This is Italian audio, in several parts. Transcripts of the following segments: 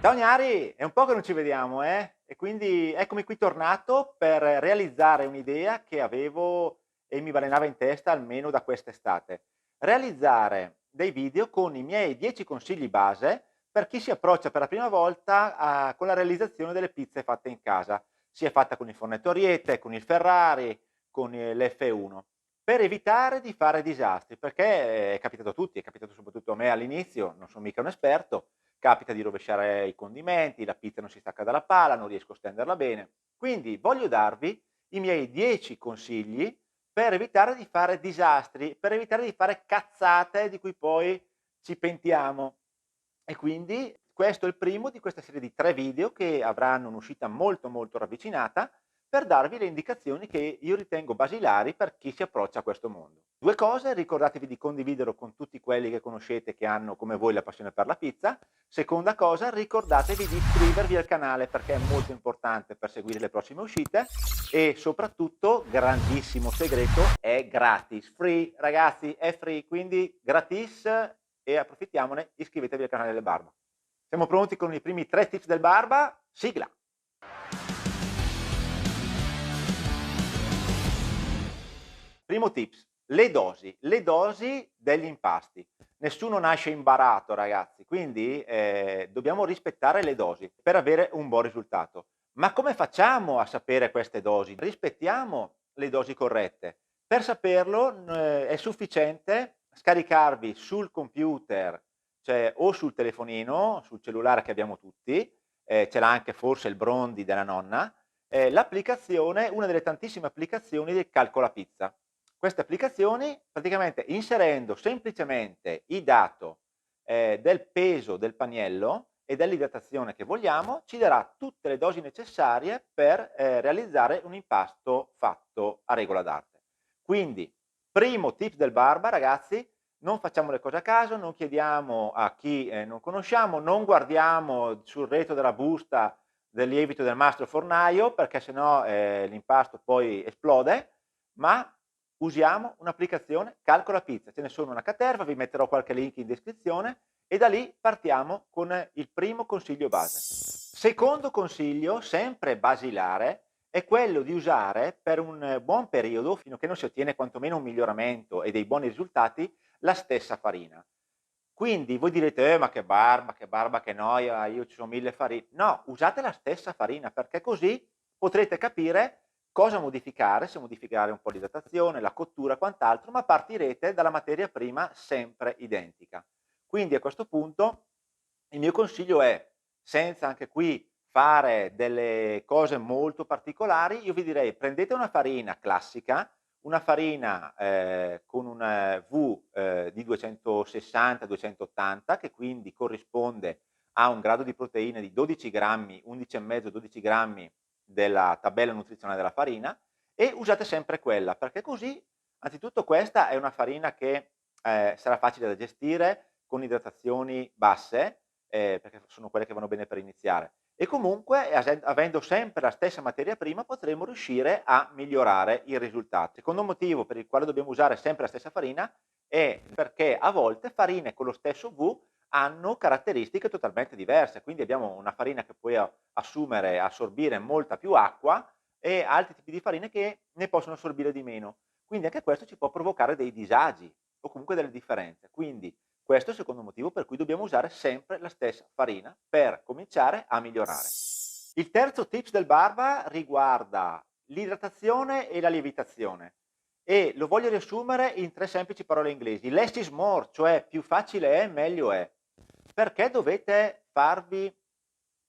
Ciao Gnari, è un po' che non ci vediamo, eh? E quindi eccomi qui tornato per realizzare un'idea che avevo e mi balenava in testa almeno da quest'estate. Realizzare dei video con i miei 10 consigli base per chi si approccia per la prima volta con la realizzazione delle pizze fatte in casa, sia fatta con il fornetto Ariete, con il Ferrari, con l'F1, per evitare di fare disastri, perché è capitato a tutti, è capitato soprattutto a me all'inizio, non sono mica un esperto. Capita di rovesciare i condimenti, la pizza non si stacca dalla pala, non riesco a stenderla bene. Quindi voglio darvi i miei 10 consigli per evitare di fare disastri, per evitare di fare cazzate di cui poi ci pentiamo. E quindi questo è il primo di questa serie di 3 video che avranno un'uscita molto, molto ravvicinata per darvi le indicazioni che io ritengo basilari per chi si approccia a questo mondo. 2 cose: ricordatevi di condividerlo con tutti quelli che conoscete che hanno come voi la passione per la pizza. Seconda cosa, ricordatevi di iscrivervi al canale perché è molto importante per seguire le prossime uscite e soprattutto, grandissimo segreto, è gratis, free ragazzi, è free, quindi gratis e approfittiamone, iscrivetevi al canale del Barba. Siamo pronti con i primi 3 tips del Barba, sigla! Primo tips, le dosi degli impasti. Nessuno nasce imbarato ragazzi, quindi dobbiamo rispettare le dosi per avere un buon risultato. Ma come facciamo a sapere queste dosi? Rispettiamo le dosi corrette. Per saperlo è sufficiente scaricarvi sul computer, cioè o sul telefonino, sul cellulare che abbiamo tutti, ce l'ha anche forse il Brondi della nonna, l'applicazione, una delle tantissime applicazioni del Calcolapizza. Queste applicazioni, praticamente inserendo semplicemente il dato del peso del paniello e dell'idratazione che vogliamo, ci darà tutte le dosi necessarie per realizzare un impasto fatto a regola d'arte. Quindi, primo tip del Barba, ragazzi, non facciamo le cose a caso, non chiediamo a chi non conosciamo, non guardiamo sul retro della busta del lievito del mastro fornaio, perché sennò l'impasto poi esplode, ma usiamo un'applicazione Calcola Pizza. Ce ne sono una caterva, vi metterò qualche link in descrizione e da lì partiamo con il primo consiglio base. Secondo consiglio, sempre basilare, è quello di usare per un buon periodo, fino a che non si ottiene quantomeno un miglioramento e dei buoni risultati, la stessa farina. Quindi voi direte: ma che barba, che noia, io ci sono 1000 farine". No, usate la stessa farina, perché così potrete capire cosa modificare, se modificare un po' l'idratazione, la cottura, quant'altro, ma partirete dalla materia prima sempre identica. Quindi a questo punto il mio consiglio è, senza anche qui fare delle cose molto particolari, io vi direi: prendete una farina classica, una farina con un V di 260, 280, che quindi corrisponde a un grado di proteine di 12 grammi, 11,5, 12 grammi della tabella nutrizionale della farina, e usate sempre quella, perché così anzitutto questa è una farina che sarà facile da gestire, con idratazioni basse, perché sono quelle che vanno bene per iniziare. E comunque avendo sempre la stessa materia prima potremo riuscire a migliorare il risultato. Secondo motivo per il quale dobbiamo usare sempre la stessa farina è perché a volte farine con lo stesso V hanno caratteristiche totalmente diverse, quindi abbiamo una farina che può assumere, assorbire molta più acqua e altri tipi di farine che ne possono assorbire di meno. Quindi anche questo ci può provocare dei disagi o comunque delle differenze. Quindi questo è il secondo motivo per cui dobbiamo usare sempre la stessa farina per cominciare a migliorare. Il terzo tips del Barba riguarda l'idratazione e la lievitazione e lo voglio riassumere in 3 semplici parole inglesi. Less is more, cioè più facile è, meglio è. Perché dovete farvi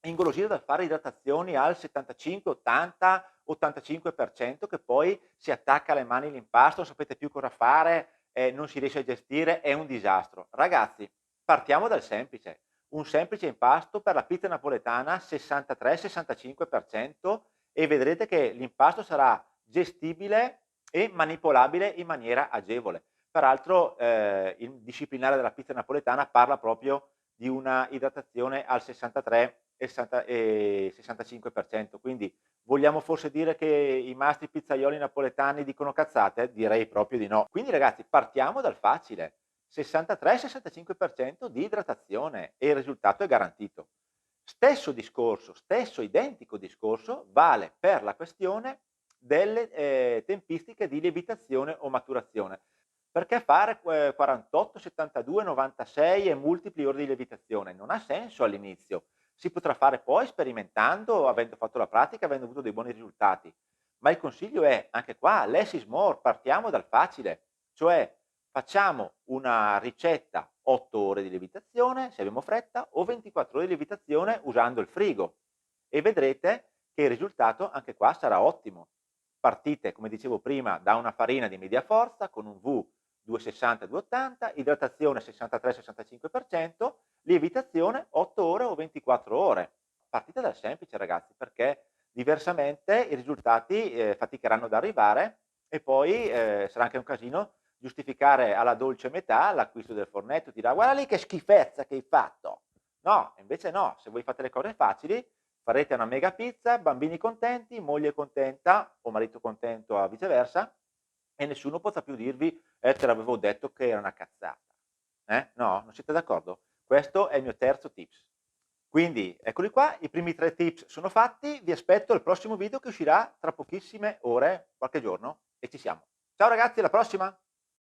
ingolosire dal fare idratazioni al 75, 80, 85% che poi si attacca alle mani l'impasto, non sapete più cosa fare, non si riesce a gestire, è un disastro. Ragazzi, partiamo dal semplice. Un semplice impasto per la pizza napoletana 63-65% e vedrete che l'impasto sarà gestibile e manipolabile in maniera agevole. Peraltro il disciplinare della pizza napoletana parla proprio di una idratazione al 63 e 65%. Quindi vogliamo forse dire che i mastri pizzaioli napoletani dicono cazzate? Direi proprio di no. Quindi ragazzi, partiamo dal facile: 63-65% di idratazione e il risultato è garantito. Stesso discorso, stesso identico discorso vale per la questione delle, tempistiche di lievitazione o maturazione. Perché fare 48, 72, 96 e multipli ore di lievitazione? Non ha senso all'inizio. Si potrà fare poi sperimentando, avendo fatto la pratica, avendo avuto dei buoni risultati. Ma il consiglio è, anche qua, less is more, partiamo dal facile, cioè facciamo una ricetta 8 ore di lievitazione, se abbiamo fretta, o 24 ore di lievitazione usando il frigo e vedrete che il risultato anche qua sarà ottimo. Partite, come dicevo prima, da una farina di media forza con un V 260-280, idratazione 63-65%, lievitazione 8 ore o 24 ore. Partite dal semplice ragazzi, perché diversamente i risultati faticheranno ad arrivare e poi sarà anche un casino giustificare alla dolce metà l'acquisto del fornetto, ti dirà guarda lì che schifezza che hai fatto. No, invece no, se voi fate le cose facili farete una mega pizza, bambini contenti, moglie contenta o marito contento o viceversa e nessuno potrà più dirvi te l'avevo detto che era una cazzata. No? Non siete d'accordo? Questo è il mio terzo tips. Quindi eccoli qua, i primi 3 tips sono fatti, vi aspetto al prossimo video che uscirà tra pochissime ore, qualche giorno e ci siamo. Ciao ragazzi, alla prossima!